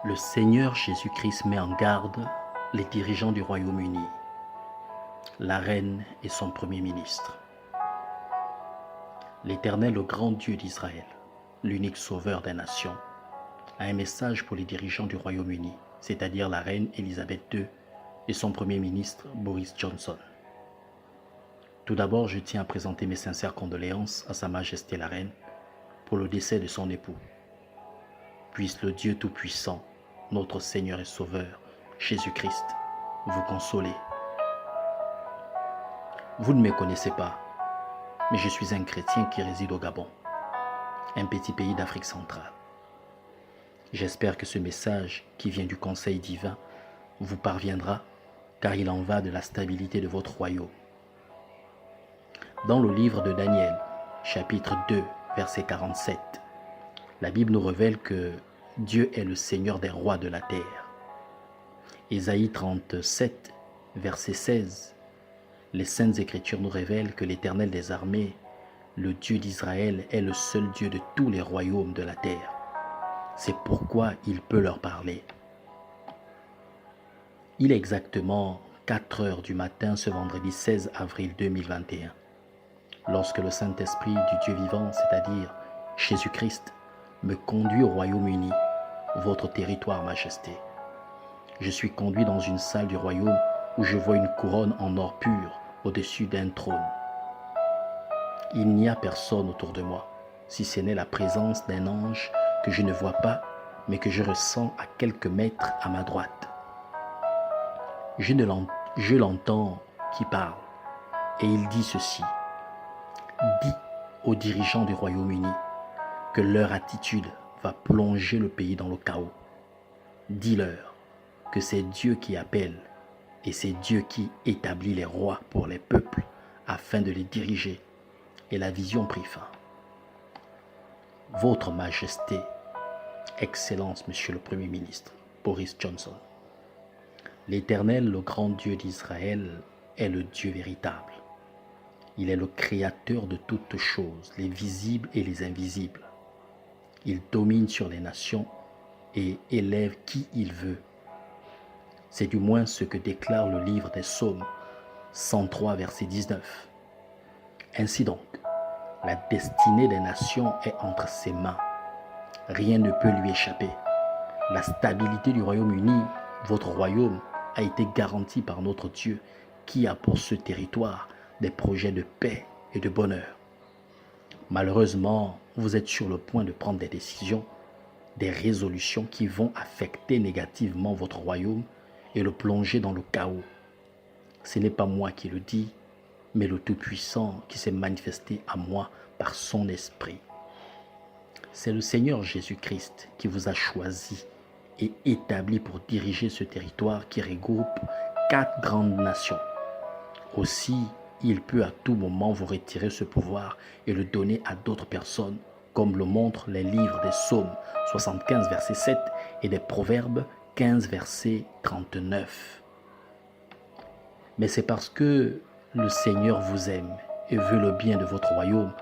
Le Seigneur Jésus-Christ met en garde les dirigeants du Royaume-Uni, la reine et son Premier ministre. L'Éternel, le grand Dieu d'Israël, l'unique sauveur des nations, a un message pour les dirigeants du Royaume-Uni, c'est-à-dire la reine Elisabeth II et son Premier ministre Boris Johnson. Tout d'abord, je tiens à présenter mes sincères condoléances à Sa Majesté la Reine pour le décès de son époux. Puisse le Dieu Tout-Puissant, notre Seigneur et Sauveur, Jésus-Christ, vous consoler. Vous ne me connaissez pas, mais je suis un chrétien qui réside au Gabon, un petit pays d'Afrique centrale. J'espère que ce message qui vient du Conseil divin vous parviendra, car il en va de la stabilité de votre royaume. Dans le livre de Daniel, chapitre 2, verset 47, la Bible nous révèle que Dieu est le Seigneur des rois de la terre. Ésaïe 37, verset 16, les Saintes Écritures nous révèlent que l'Éternel des armées, le Dieu d'Israël, est le seul Dieu de tous les royaumes de la terre. C'est pourquoi il peut leur parler. Il est exactement 4 heures du matin ce vendredi 16 avril 2021, lorsque le Saint-Esprit du Dieu vivant, c'est-à-dire Jésus-Christ, me conduit au Royaume-Uni, votre territoire, Majesté. Je suis conduit dans une salle du royaume où je vois une couronne en or pur au-dessus d'un trône. Il n'y a personne autour de moi, si ce n'est la présence d'un ange que je ne vois pas, mais que je ressens à quelques mètres à ma droite. Je l'entends qui parle, et il dit ceci. Dis aux dirigeants du Royaume-Uni que leur attitude va plonger le pays dans le chaos. Dis-leur que c'est Dieu qui appelle et c'est Dieu qui établit les rois pour les peuples afin de les diriger. Et la vision prit fin. Votre Majesté, Excellence, Monsieur le Premier ministre, Boris Johnson, l'Éternel, le grand Dieu d'Israël, est le Dieu véritable. Il est le créateur de toutes choses, les visibles et les invisibles. Il domine sur les nations et élève qui il veut. C'est du moins ce que déclare le livre des Psaumes 103, verset 19. Ainsi donc, la destinée des nations est entre ses mains. Rien ne peut lui échapper. La stabilité du Royaume-Uni, votre royaume, a été garantie par notre Dieu qui a pour ce territoire des projets de paix et de bonheur. Malheureusement, vous êtes sur le point de prendre des décisions, des résolutions qui vont affecter négativement votre royaume et le plonger dans le chaos. Ce n'est pas moi qui le dis, mais le Tout-Puissant qui s'est manifesté à moi par son esprit. C'est le Seigneur Jésus-Christ qui vous a choisi et établi pour diriger ce territoire qui regroupe 4 grandes nations. Aussi, il peut à tout moment vous retirer ce pouvoir et le donner à d'autres personnes, comme le montrent les livres des Psaumes 75, verset 7 et des Proverbes 15, verset 39. Mais c'est parce que le Seigneur vous aime et veut le bien de votre royaume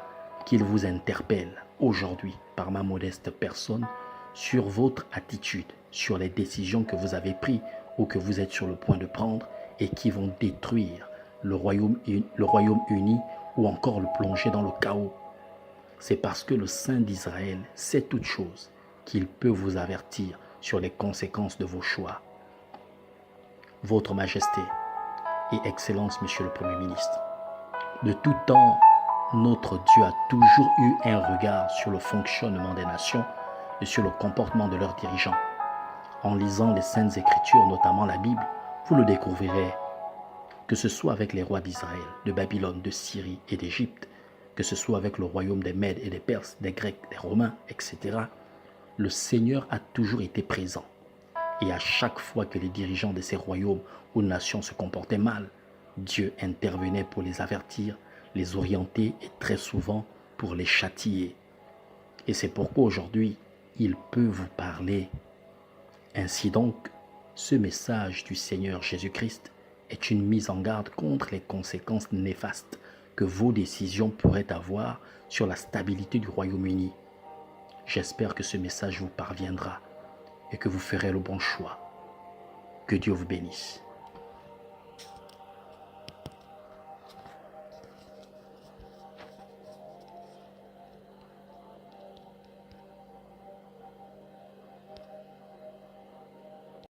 qu'il vous interpelle aujourd'hui par ma modeste personne sur votre attitude, sur les décisions que vous avez prises ou que vous êtes sur le point de prendre et qui vont détruire le Royaume-Uni ou encore le plonger dans le chaos. C'est parce que le Saint d'Israël sait toutes choses qu'il peut vous avertir sur les conséquences de vos choix. Votre Majesté et Excellence, Monsieur le Premier ministre, de tout temps, notre Dieu a toujours eu un regard sur le fonctionnement des nations et sur le comportement de leurs dirigeants. En lisant les Saintes Écritures, notamment la Bible, vous le découvrirez. Que ce soit avec les rois d'Israël, de Babylone, de Syrie et d'Égypte, que ce soit avec le royaume des Mèdes et des Perses, des Grecs, des Romains, etc., le Seigneur a toujours été présent. Et à chaque fois que les dirigeants de ces royaumes ou nations se comportaient mal, Dieu intervenait pour les avertir, les orienter et très souvent pour les châtier. Et c'est pourquoi aujourd'hui, il peut vous parler. Ainsi donc, ce message du Seigneur Jésus-Christ est une mise en garde contre les conséquences néfastes que vos décisions pourraient avoir sur la stabilité du Royaume-Uni. J'espère que ce message vous parviendra et que vous ferez le bon choix. Que Dieu vous bénisse.